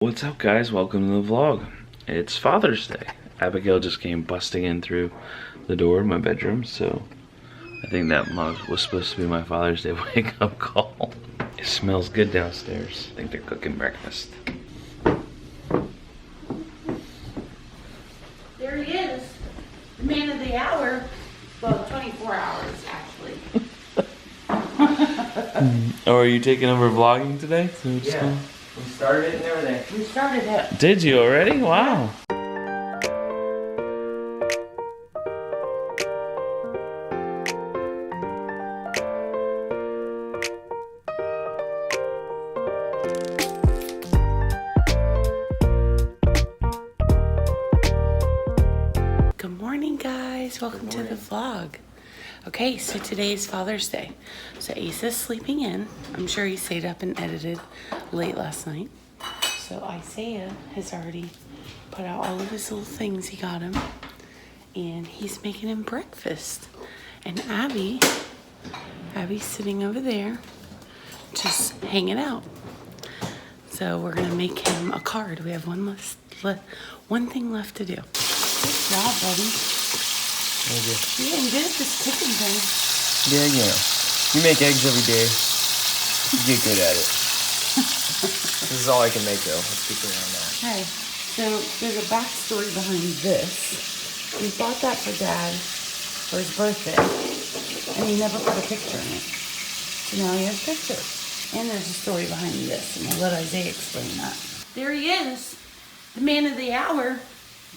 What's up, guys? Welcome to the vlog. It's Father's Day. Abigail just came busting in through the door of my bedroom, so I think that was supposed to be my Father's Day wake-up call. It smells good downstairs. I think they're cooking breakfast. There he is, the man of the hour. Well, 24 hours, actually. Oh, are you taking over vlogging today? Yeah, we started it and everything. We started it. Did you already? Wow. Good morning, guys. Welcome to the vlog. Okay, so today is Father's Day. So Asa's sleeping in. I'm sure he stayed up and edited late last night. So Isaiah has already put out all of his little things he got him. And he's making him breakfast. And Abby's sitting over there just hanging out. So we're gonna make him a card. We have one thing left to do. Good job, buddy. Thank you. You're getting good at this cooking thing. Yeah, you know. You make eggs every day. You get good at it. This is all I can make, though. Let's keep it on that. Okay, so there's a backstory behind this. We bought that for Dad for his birthday, and he never put a picture in it. So now he has pictures. And there's a story behind this, and I'll let Isaiah explain that. There he is, the man of the hour.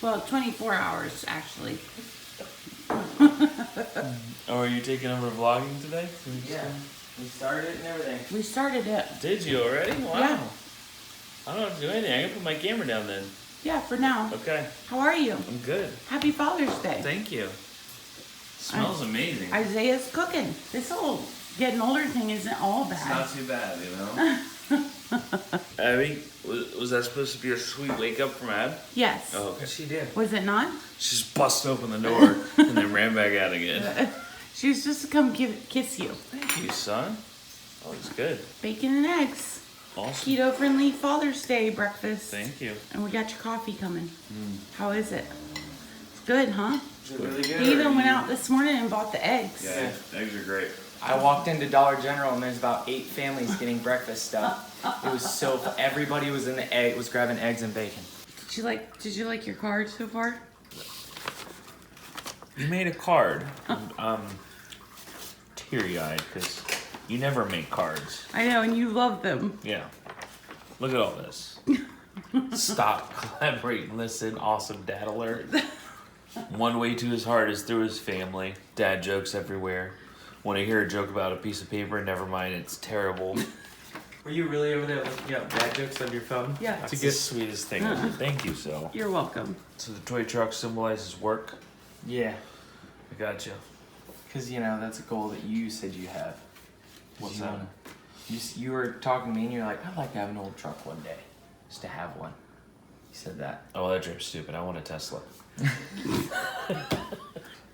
Well, 24 hours, actually. Oh, are you taking over vlogging today? Yeah, we started it and everything. We started it. Did you already? Wow. Yeah. I don't have to do anything. I can put my camera down then. Yeah, for now. Okay. How are you? I'm good. Happy Father's Day. Thank you. Smells amazing. Isaiah's cooking. This whole getting older thing isn't all It's bad. not too bad, you know? Abby, was that supposed to be a sweet wake up from Ab? Yes. Oh, okay. She did. Was it not? She just busted open the door and then ran back out again. She was just to come kiss you. Thank you, son. Oh, it's good. Bacon and eggs. Awesome. Keto-friendly Father's Day breakfast. Thank you. And we got your coffee coming. How is it? It's good, huh? Is it really good? He even went out this morning and bought the eggs. Yeah, eggs are great. I walked into Dollar General and there's about 8 families getting breakfast stuff. It was so everybody was in the egg was grabbing eggs and bacon. Did you like your card so far? You made a card. I'm teary-eyed because you never make cards. I know, and you love them. Yeah. Look at all this. Stop, collaborate, listen, awesome dad alert. One way to his heart is through his family. Dad jokes everywhere. When I hear a joke about a piece of paper, never mind, it's terrible. Were you really over there looking up dad jokes on your phone? Yeah. That's the sweetest thing ever. Thank you, so. You're welcome. So the toy truck symbolizes work? Yeah. I got you. Because, you know, that's a goal that you said you have. What's You that? wanna- You were talking to me and you're like, I'd like to have an old truck one day. Just to have one. You said that. Oh, that trip's stupid. I want a Tesla. I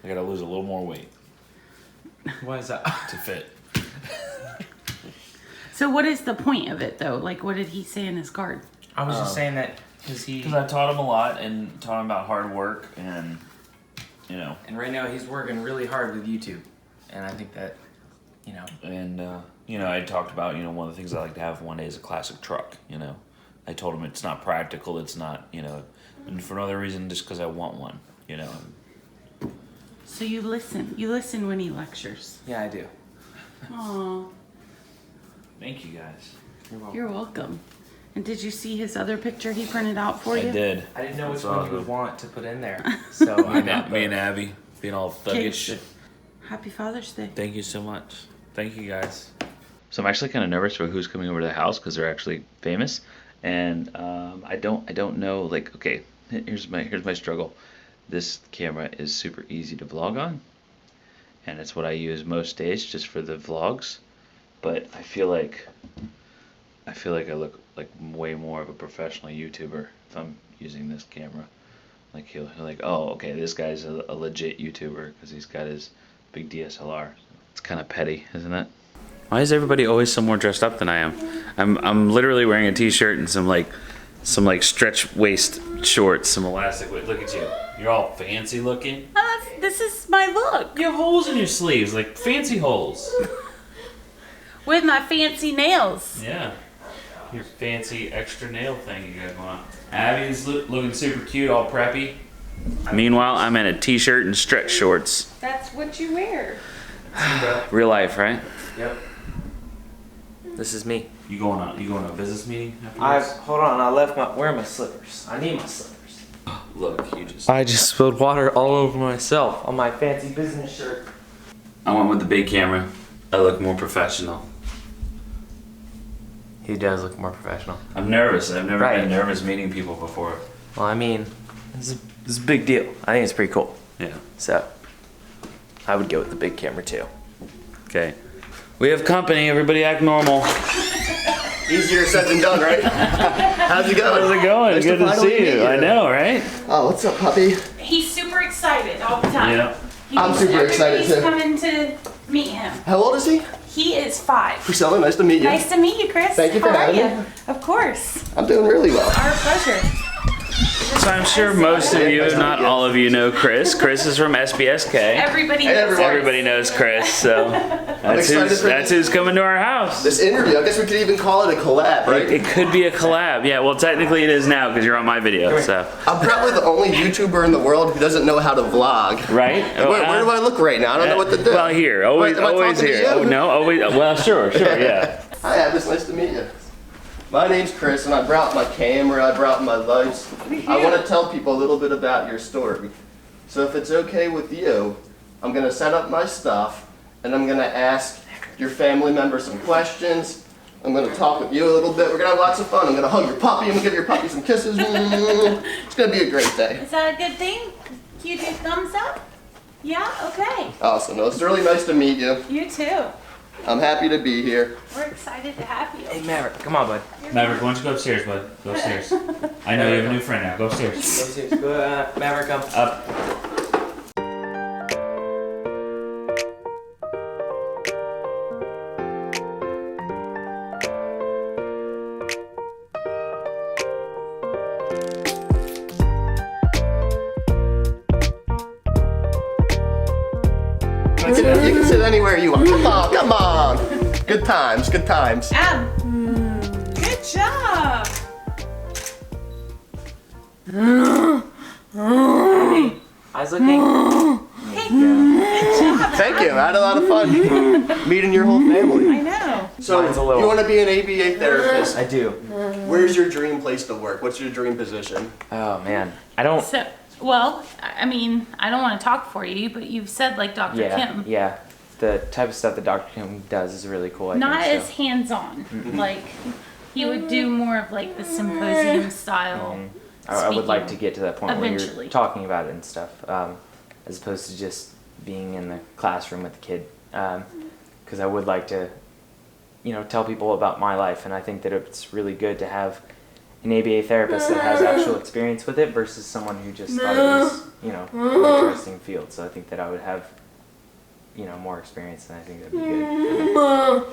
gotta lose a little more weight Why is that? to fit. So what is the point of it, though? Like, what did he say in his card? I was just saying that because I taught him a lot and taught him about hard work and, you know. and right now he's working really hard with YouTube. And I think that, you know. And, you know, I talked about, you know, one of the things I like to have one day is a classic truck, you know. I told him it's not practical, it's not, you know, and for another reason, just because I want one, you know. So you listen. You listen when he lectures. Yeah, I do. Aw, Thank you, guys. You're welcome. you're welcome. And did you see his other picture he printed out for you? I did. I didn't know which That's one you awesome. would want to put in there. So I got Me and Abby being all thuggish. Happy Father's Day. Thank you so much. Thank you, guys. So I'm actually kind of nervous about who's coming over to the house because they're actually famous, and I don't know. Like, okay, here's my struggle. This camera is super easy to vlog on, and it's what I use most days just for the vlogs. But I feel like I look like way more of a professional YouTuber if I'm using this camera. Like he'll like, oh, okay, this guy's a legit YouTuber because he's got his big DSLR. It's kind of petty, isn't it? Why is everybody always so more dressed up than I am? I'm literally wearing a t-shirt and some like some like stretch waist shorts, some elastic waist. Look at you. You're all fancy looking. This is my look. You have holes in your sleeves, like fancy holes. With my fancy nails. Yeah. Your fancy extra nail thing you got going on. Abby's looking super cute, all preppy. Meanwhile, I'm in a t-shirt and stretch shorts. That's what you wear. Real life, right? Yep. This is me. You going to a business meeting afterwards? Hold on. Where are my slippers? I need my slippers. Look, you just. I just spilled water all over myself on my fancy business shirt. I went with the big camera. I look more professional. He does look more professional. I'm nervous. I've never been nervous meeting people before. Well, I mean, this is a big deal. I think it's pretty cool. Yeah. So, I would go with the big camera too. Okay. We have company. Everybody act normal. Easier said than done, right? How's it going? How's it going? Nice Good to finally see meet you. I know, right? Oh, what's up, puppy? He's super excited all the time. Yeah. I'm super excited, too. Everybody's coming to meet him. How old is he? He is 5. Priscilla, nice to meet you. Nice to meet you, Chris. Thank you for How are having you? me. Of course. I'm doing really well. Our pleasure. So I'm sure most of you, if not all of you, know Chris. Chris is from SPSK. Everybody knows. everybody. Everybody knows Chris, so that's who's coming to our house. This interview, I guess we could even call it a collab, right? It could be a collab. Yeah, well, technically it is now because you're on my video, so. I'm probably the only YouTuber in the world who doesn't know how to vlog. Right? Where do I look right now? I don't know what to do. Well, here, always Am I always talking to here. you? Oh, no, always, well, sure, yeah. Hi, Abby, nice to meet you. My name's Chris, and I brought my camera, I brought my lights. I want to tell people a little bit about your story. So if it's okay with you, I'm going to set up my stuff, and I'm going to ask your family members some questions. I'm going to talk with you a little bit. We're going to have lots of fun. I'm going to hug your puppy. I'm going to give your puppy some kisses. It's going to be a great day. Is that a good thing? You do thumbs up? Yeah? Okay. Awesome. Well, it's really nice to meet you. You too. I'm happy to be here. We're excited to have you. Hey, Maverick, come on, bud. Maverick, why don't you go upstairs, bud? Go upstairs. I know you have a new friend now. Go upstairs. Go upstairs. Go, Maverick, come. Up. You can sit anywhere you want. Come on, come on. Good times, good times. Good job. Eyes looking. Thank you. I had a lot of fun meeting your whole family. I know. So, Mine's a little- you want to be an ABA therapist? I do. Where's your dream place to work? What's your dream position? Oh, man. I don't. So, well, I mean, I don't want to talk for you, but you've said like Dr. Kim. Yeah. The type of stuff that Dr. Kim does is really cool. Not think, as hands-on. Like, he would do more of like the symposium style. I would like to get to that point where Eventually. you're talking about it and stuff, as opposed to just being in the classroom with the kid. Because I would like to, tell people about my life, and I think that it's really good to have an ABA therapist that has actual experience with it versus someone who just thought it was, an interesting field. So I think that I would have, more experience, and I think that'd be good.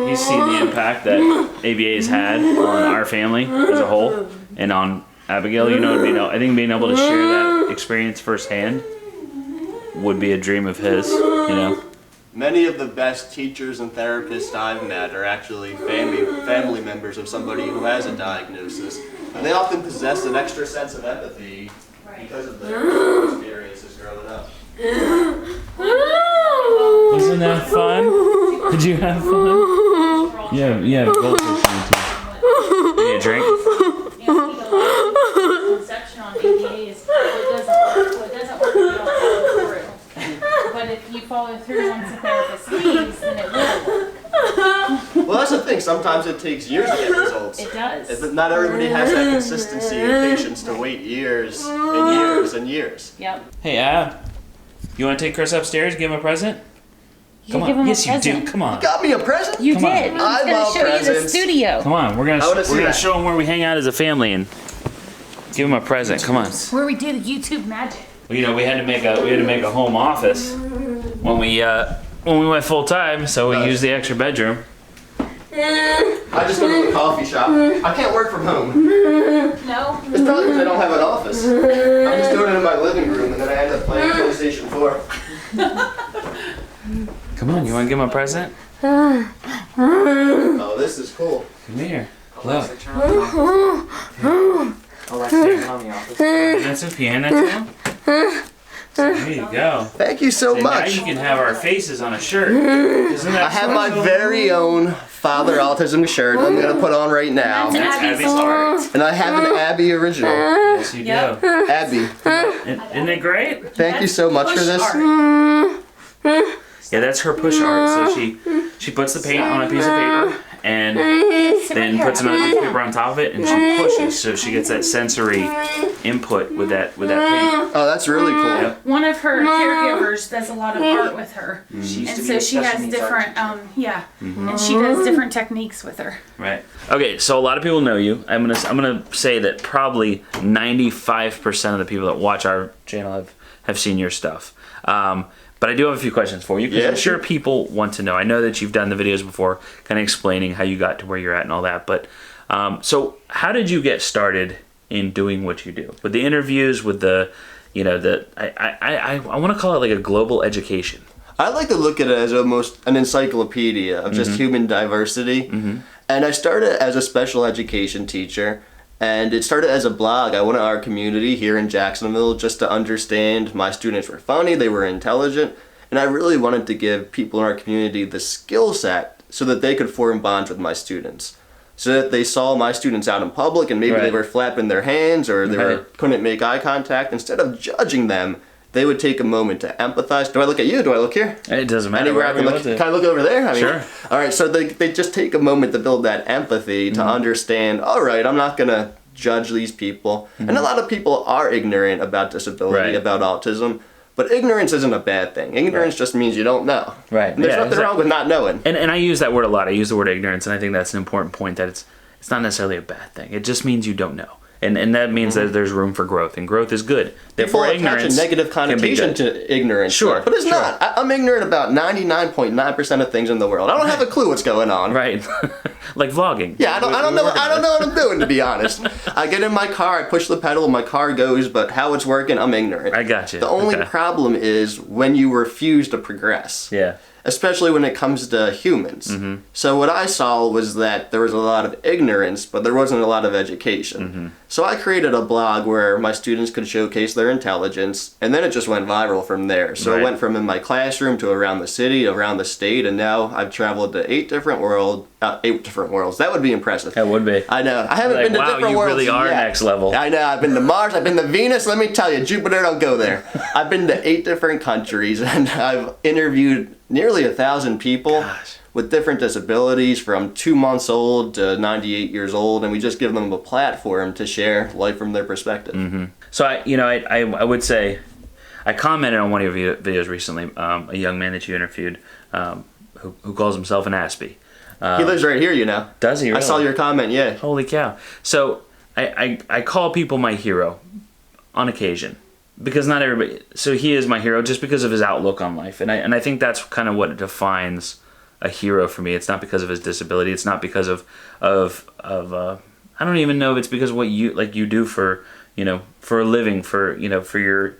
He's seen the impact that ABA has had on our family as a whole and on Abigail. I think being able to share that experience firsthand would be a dream of his, Many of the best teachers and therapists I've met are actually family members of somebody who has a diagnosis. And they often possess an extra sense of empathy because of their experiences growing up. Wasn't that fun? Did you have fun? Yeah, goldfish in too. You need a drink? Conception on ABA is what doesn't work. What doesn't work, you don't follow through. But if you follow through once the therapist leaves, then it will work. Well, that's the thing. Sometimes it takes years to get results. It does. But not everybody has that consistency and patience to wait years and years and years. Yep. Hey, Ab. You want to take Chris upstairs, give him a present? Come give on. him a Yes, you do. present. Come on. Got me a present? You Come on. did. He's I going love to show you the presents. studio. Come on. We're I wanna see gonna that. show him where we hang out as a family and give him a present. Come on. Where we do the YouTube magic. Well, we had to make a home office when we went full time, so we used the extra bedroom. I just go to the coffee shop. I can't work from home. No. It's probably because I don't have an office. I'm just doing it in my living room, and then I end up playing PlayStation 4. Come on, you want to give him a present? Oh, this is cool. Come here. Look. Alexa, turn on the office. That's a piano too? There you go. Thank you so Now much. you can have our faces on a shirt. Isn't that I have my special? very own Father Autism shirt I'm going to put on right now. That's Abby's art. And I have an Abby original. Yes, you do. Abby, Isn't it great? thank you so much for this. Yeah, that's her push art. So she puts the paint on a piece of paper and then puts another piece of paper on top of it, and she pushes so she gets that sensory input with that paint. Oh, that's really cool. Yep. One of her caregivers does a lot of art with her. She used And to be so a she special has needs different, artist. and she does different techniques with her. Right. Okay, so a lot of people know you. I'm gonna say that probably 95% of the people that watch our channel have seen your stuff. But I do have a few questions for you because Yeah, I'm sure sure. people want to know. I know that you've done the videos before, kind of explaining how you got to where you're at and all that. But so how did you get started in doing what you do with the interviews, with the, I want to call it like a global education. I like to look at it as almost an encyclopedia of just human diversity. And I started as a special education teacher, and it started as a blog. I wanted our community here in Jacksonville just to understand my students were funny, they were intelligent, and I really wanted to give people in our community the skill set so that they could form bonds with my students. So that they saw my students out in public and maybe they Right. were flapping their hands or they Right. couldn't make eye contact. Instead of judging them, they would take a moment to empathize. Do I look at you? Do I look here? It doesn't matter. Anywhere I can wherever look. you Can I want look over there? I mean, Sure. All right. So they just take a moment to build that empathy to understand. All right, I'm not gonna judge these people. And a lot of people are ignorant about disability, Right. about autism. But ignorance isn't a bad thing. Ignorance just means you don't know. Right. And there's Yeah, nothing wrong with not knowing. And I use that word a lot. I use the word ignorance, and I think that's an important point, that it's not necessarily a bad thing. It just means you don't know. And that means that there's room for growth, and growth is good. People Therefore, attach a ignorance negative can be connotation good. to ignorance. Sure, But it's sure. not. I'm ignorant about 99.9% of things in the world. I don't have a clue what's going on. Right. Like vlogging. Yeah, I don't know what I'm doing, to be honest. I get in my car, I push the pedal, my car goes, but how it's working, I'm ignorant. I got you. The only Okay. problem is when you refuse to progress. Yeah. Especially when it comes to humans. Mm-hmm. So what I saw was that there was a lot of ignorance, but there wasn't a lot of education. Mm-hmm. So I created a blog where my students could showcase their intelligence, and then it just went viral from there. So Right. it went from in my classroom to around the city, around the state, and now I've traveled to 8 different worlds. That would be impressive. That would be. I know. I haven't Like, been to wow, different you worlds really are yet. next level. I know. I've been to Mars. I've been to Venus. Let me tell you, Jupiter, don't go there. I've been to 8 different countries, and I've interviewed nearly 1,000 people Gosh. with different disabilities, from 2 months old to 98 years old, and we just give them a platform to share life from their perspective. So I would say, I commented on one of your videos recently, a young man that you interviewed, who calls himself an Aspie. He lives right here, you know. Does he I saw really? your comment, yeah. Holy cow. So I call people my hero on occasion, because not everybody, so he is my hero just because of his outlook on life. And I think that's kind of what defines a hero for me. It's not because of his disability. It's not because of I don't even know if it's because of what you do for, for a living, for your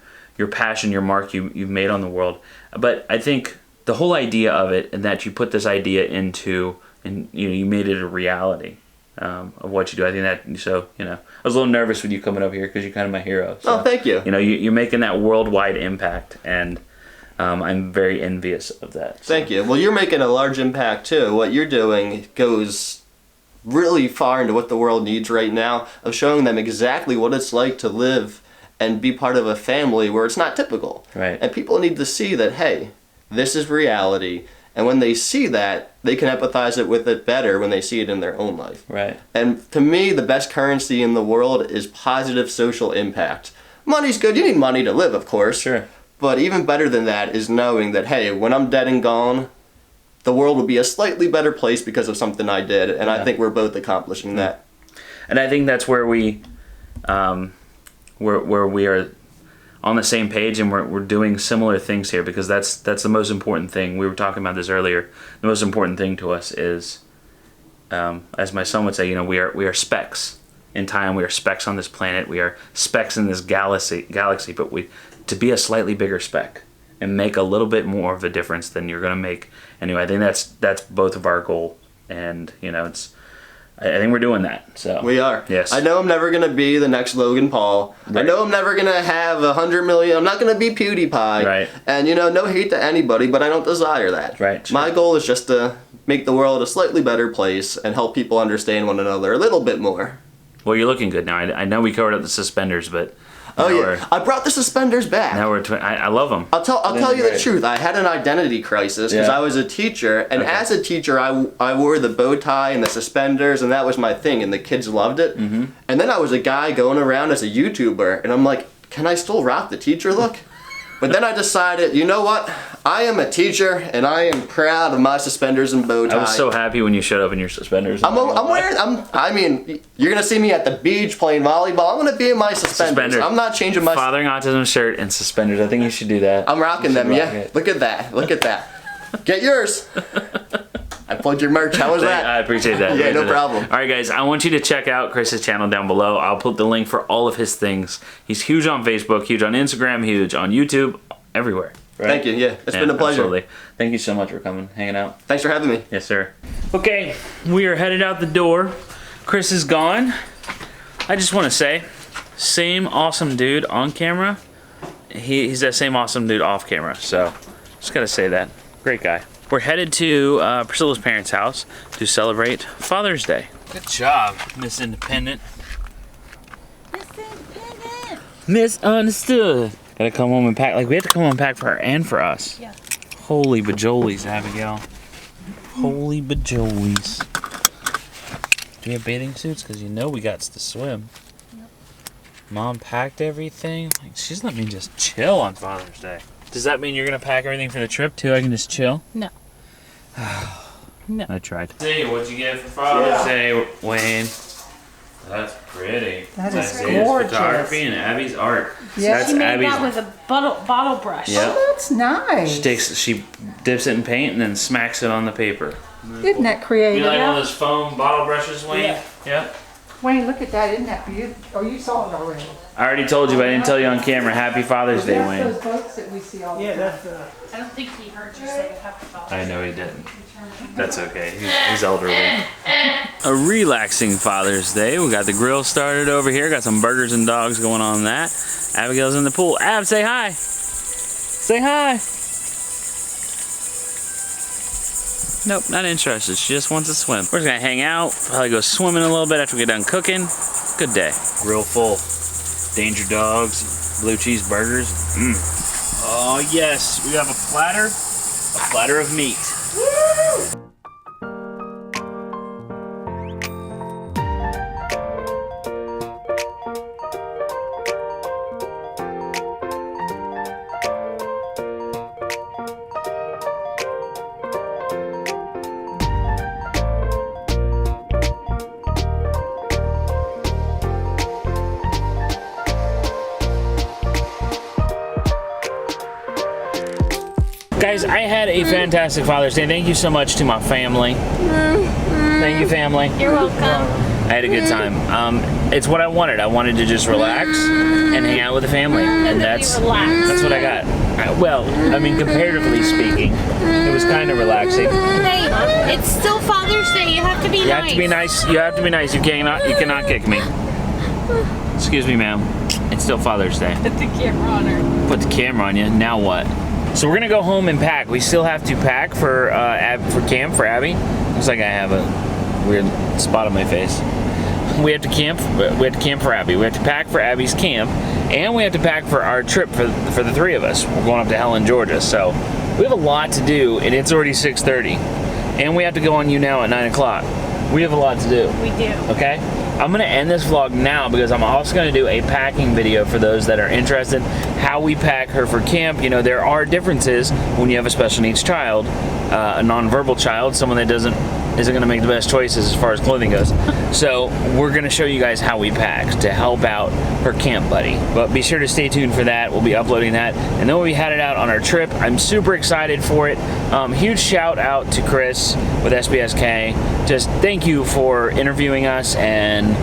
passion, your mark you've made on the world. But I think the whole idea of it, and that you put this idea into, and you made it a reality of what you do. I think that, so I was a little nervous with you coming up here because you're kind of my hero. So, Oh, thank you. You're making that worldwide impact, and I'm very envious of that. So. Thank you. Well, you're making a large impact too. What you're doing goes really far into what the world needs right now, of showing them exactly what it's like to live and be part of a family where it's not typical. Right. And people need to see that, hey, this is reality. And when they see that, they can empathize with it better when they see it in their own life. Right. And to me, the best currency in the world is positive social impact. Money's good. You need money to live, of course. Sure. But even better than that is knowing that, hey, when I'm dead and gone, the world will be a slightly better place because of something I did. And I think we're both accomplishing that. And I think that's where we are on the same page, and we're doing similar things here, because that's the most important thing. We were talking about this earlier. The most important thing to us is as my son would say, we are specks in time. We are specks on this planet. We are specks in this galaxy. But to be a slightly bigger speck and make a little bit more of a difference than you're gonna make. Anyway, I think that's both of our goal, and I think we're doing that. So we are. Yes. I know I'm never gonna be the next Logan Paul. Right. I know I'm never gonna have 100 million. I'm not gonna be PewDiePie. Right. And no hate to anybody, but I don't desire that. Right. Sure. My goal is just to make the world a slightly better place and help people understand one another a little bit more. Well, you're looking good now. I know we covered up the suspenders, but oh yeah, I brought the suspenders back. Now we're I love them. I'll tell you the truth. I had an identity crisis because I was a teacher, and as a teacher, I wore the bow tie and the suspenders, and that was my thing, and the kids loved it. Mm-hmm. And then I was a guy going around as a YouTuber, and I'm like, can I still rock the teacher look? But then I decided, you know what? I am a teacher, and I am proud of my suspenders and bow tie. I was so happy when you showed up in your suspenders. I'm wearing. You're gonna see me at the beach playing volleyball. I'm gonna be in my suspenders. I'm not changing my. Fathering Autism shirt and suspenders. I think you should do that. I'm rocking them. Yeah. Look at that. Look at that. Get yours. I plugged your merch. How was that? I appreciate that. Yeah, no problem. All right, guys. I want you to check out Chris's channel down below. I'll put the link for all of his things. He's huge on Facebook, huge on Instagram, huge on YouTube, everywhere. Right? Thank you. Yeah, it's been a pleasure. Absolutely. Thank you so much for coming, hanging out. Thanks for having me. Yes, sir. Okay, we are headed out the door. Chris is gone. I just want to say, same awesome dude on camera. He's that same awesome dude off camera. So, just gotta say that. Great guy. We're headed to Priscilla's parents' house to celebrate Father's Day. Good job, Miss Independent. Misunderstood. Gotta come home and pack. Like, we have to come home and pack for her and for us. Yeah. Holy bajolies, Abigail. Holy bajolies. Do we have bathing suits? Because we got to swim. Yep. Mom packed everything. Like, she's let me just chill on Father's Day. Does that mean you're gonna pack everything for the trip too? I can just chill? No. No. I tried. Hey, what'd you get for Father's Day, Wayne? That's pretty. That is gorgeous. Photography and Abby's art. Yeah. That's She made Abby's. that with a bottle brush. Yep. Oh, that's nice. She dips it in paint and then smacks it on the paper. Isn't that creative? You like one of those foam bottle brushes, Wayne? Yeah. Yep. Wayne, look at that. Isn't that beautiful? Oh, you saw it already. I already told you, but I didn't tell you on camera. Happy Father's Day, That's Wayne. those boats that we see all the time. I don't think he heard you say happy Father's I know he didn't. That's okay. He's elderly. A relaxing Father's Day. We got the grill started over here. Got some burgers and dogs going on that. Abigail's in the pool. Ab, say hi. Say hi. Nope, not interested. She just wants to swim. We're just gonna hang out, probably go swimming a little bit after we get done cooking. Good day. Real full. Danger dogs, blue cheese burgers. Oh yes, we have a platter of meat. Guys, I had a fantastic Father's Day. Thank you so much to my family. Thank you, family. You're welcome. I had a good time. It's what I wanted. I wanted to just relax and hang out with the family, and that's what I got. Well, I mean, comparatively speaking, it was kind of relaxing. Hey, it's still Father's Day. You have to be nice. You have to be nice. You have to be nice. You cannot kick me. Excuse me, ma'am. It's still Father's Day. Put the camera on her. Put the camera on you. Now what? So we're gonna go home and pack. We still have to pack for camp for Abby. Looks like I have a weird spot on my face. We have to camp. We have to camp for Abby. We have to pack for Abby's camp, and we have to pack for our trip for the three of us. We're going up to Helen, Georgia. So we have a lot to do, and it's already 6:30, and we have to go on you now at 9 o'clock. We have a lot to do. We do. Okay. I'm gonna end this vlog now because I'm also gonna do a packing video for those that are interested. How we pack her for camp. You know, there are differences when you have a special needs child, a nonverbal child, someone that doesn't isn't gonna make the best choices as far as clothing goes. So we're gonna show you guys how we packed to help out her camp buddy. But be sure to stay tuned for that. We'll be uploading that. And then we'll be headed out on our trip. I'm super excited for it. Huge shout out to Chris with SPSK. Just thank you for interviewing us and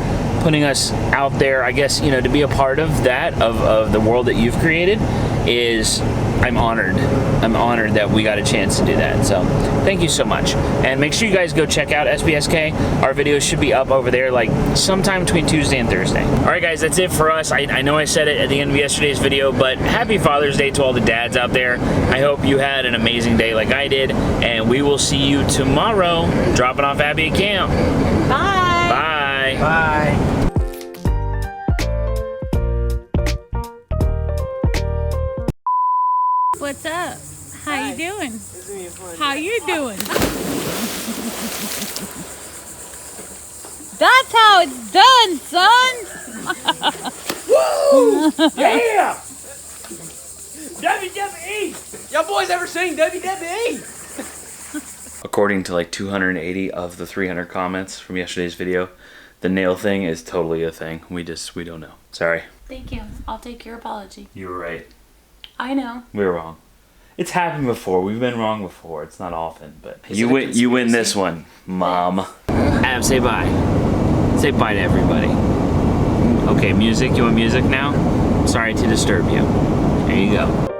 putting us out there. I guess, you know, to be a part of that, of the world that you've created, is, I'm honored. I'm honored that we got a chance to do that. So thank you so much. And make sure you guys go check out SPSK. Our videos should be up over there like sometime between Tuesday and Thursday. All right, guys, that's it for us. I know I said it at the end of yesterday's video, but happy Father's Day to all the dads out there. I hope you had an amazing day like I did, and we will see you tomorrow dropping off Abby at camp. Bye. Bye. Bye. What's up? How you doing? How you doing? That's how it's done, son. Woo! Yeah! WWE! Y'all boys ever seen WWE? According to like 280 of the 300 comments from yesterday's video, the nail thing is totally a thing. We don't know. Sorry. Thank you. I'll take your apology. You were right. I know. We were wrong. It's happened before. We've been wrong before. It's not often, but you win this one, Mom. Adam, say bye. Say bye to everybody. Okay, music. You want music now? Sorry to disturb you. There you go.